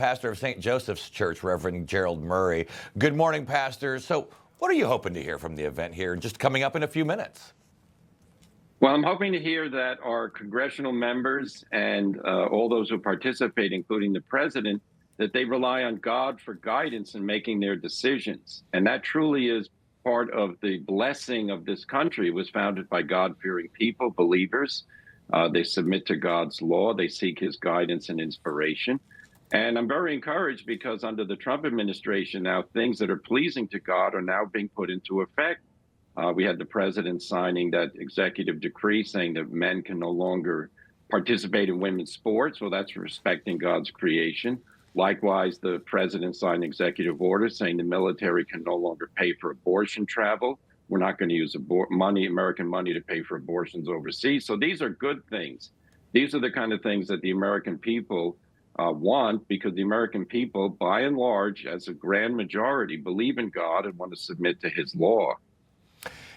Pastor of St. Joseph's Church, Reverend Gerald Murray. Good morning, Pastor. So what are you hoping to hear from the event here just coming up in a few minutes? Well, I'm hoping to hear that our congressional members and all those who participate, including the president, that they rely on God for guidance in making their decisions. And that truly is part of the blessing of this country. It was founded by God-fearing people, believers. They submit to God's law. They seek his guidance and inspiration. And I'm very encouraged because under the Trump administration now, things that are pleasing to God are now being put into effect. We had the president signing that executive decree saying that men can no longer participate in women's sports. Well, that's respecting God's creation. Likewise, the president signed an executive order saying the military can no longer pay for abortion travel. We're not going to use American money to pay for abortions overseas. So these are good things. These are the kind of things that the American people want, because the American people, by and large, as a grand majority, believe in God and want to submit to his law.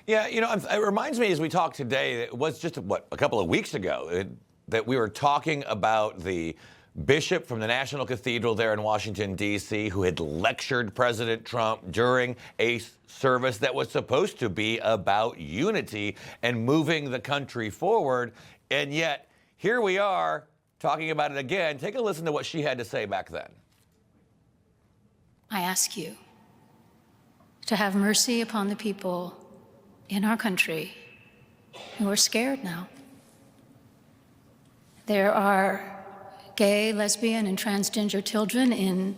Yeah, you know, it reminds me as we talk today, it was just, a couple of weeks ago that we were talking about the bishop from the National Cathedral there in Washington, D.C., who had lectured President Trump during a service that was supposed to be about unity and moving the country forward. And yet, here we are talking about it again. Take a listen to what she had to say back then. I ask you to have mercy upon the people in our country who are scared now. There are gay, lesbian, and transgender children in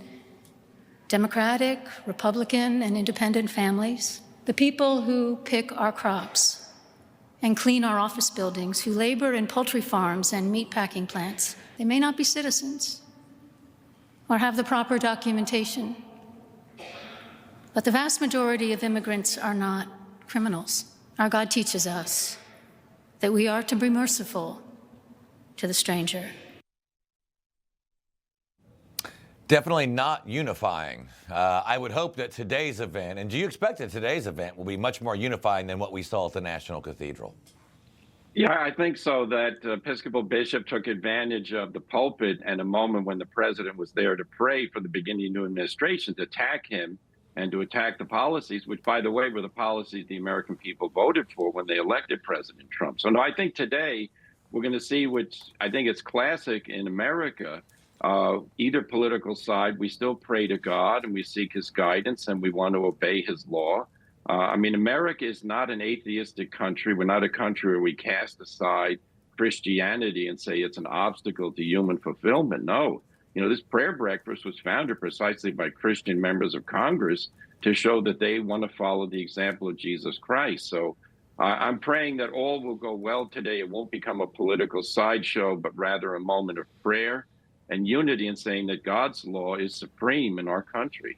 Democratic, Republican, and independent families. The people who pick our crops and clean our office buildings, who labor in poultry farms and meatpacking plants. They may not be citizens or have the proper documentation, but the vast majority of immigrants are not criminals. Our God teaches us that we are to be merciful to the stranger. Definitely not unifying. I would hope that today's event, and do you expect that today's event will be much more unifying than what we saw at the National Cathedral? Yeah, I think so. That Episcopal bishop took advantage of the pulpit and a moment when the president was there to pray for the beginning of the new administration to attack him and to attack the policies, which, by the way, were the policies the American people voted for when they elected President Trump. So, no, I think today we're going to see, which I think it's classic in America, either political side, we still pray to God and we seek his guidance and we want to obey his law. I mean, America is not an atheistic country. We're not a country where we cast aside Christianity and say it's an obstacle to human fulfillment. No. You know, this prayer breakfast was founded precisely by Christian members of Congress to show that they want to follow the example of Jesus Christ. So I'm praying that all will go well today. It won't become a political sideshow, but rather a moment of prayer and unity in saying that God's law is supreme in our country.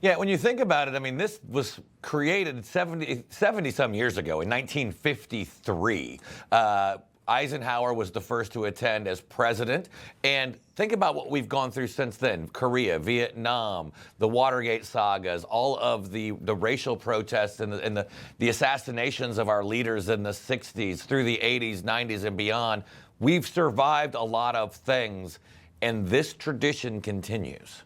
Yeah, when you think about it, I mean, this was created 70-some years ago in 1953. Eisenhower was the first to attend as president. And think about what we've gone through since then. Korea, Vietnam, the Watergate sagas, all of the racial protests and the assassinations of our leaders in the 60s through the 80s, 90s, and beyond. We've survived a lot of things, and this tradition continues.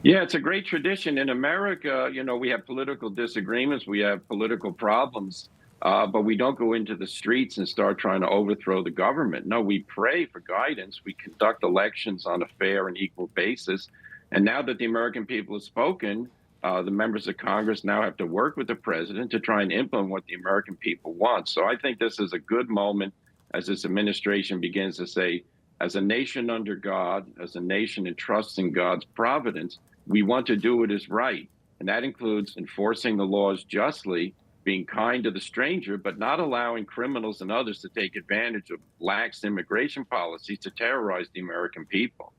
Yeah, it's a great tradition. In America, you know, we have political disagreements, we have political problems, but we don't go into the streets and start trying to overthrow the government. No, we pray for guidance. We conduct elections on a fair and equal basis. And now that the American people have spoken, the members of Congress now have to work with the president to try and implement what the American people want. So I think this is a good moment as this administration begins to say, as a nation under God, as a nation entrusting God's providence, we want to do what is right. And that includes enforcing the laws justly, being kind to the stranger, but not allowing criminals and others to take advantage of lax immigration policies to terrorize the American people.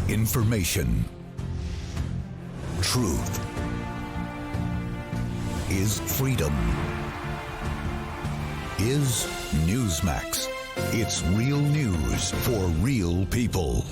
Information. Truth is freedom. Is Newsmax. It's real news for real people.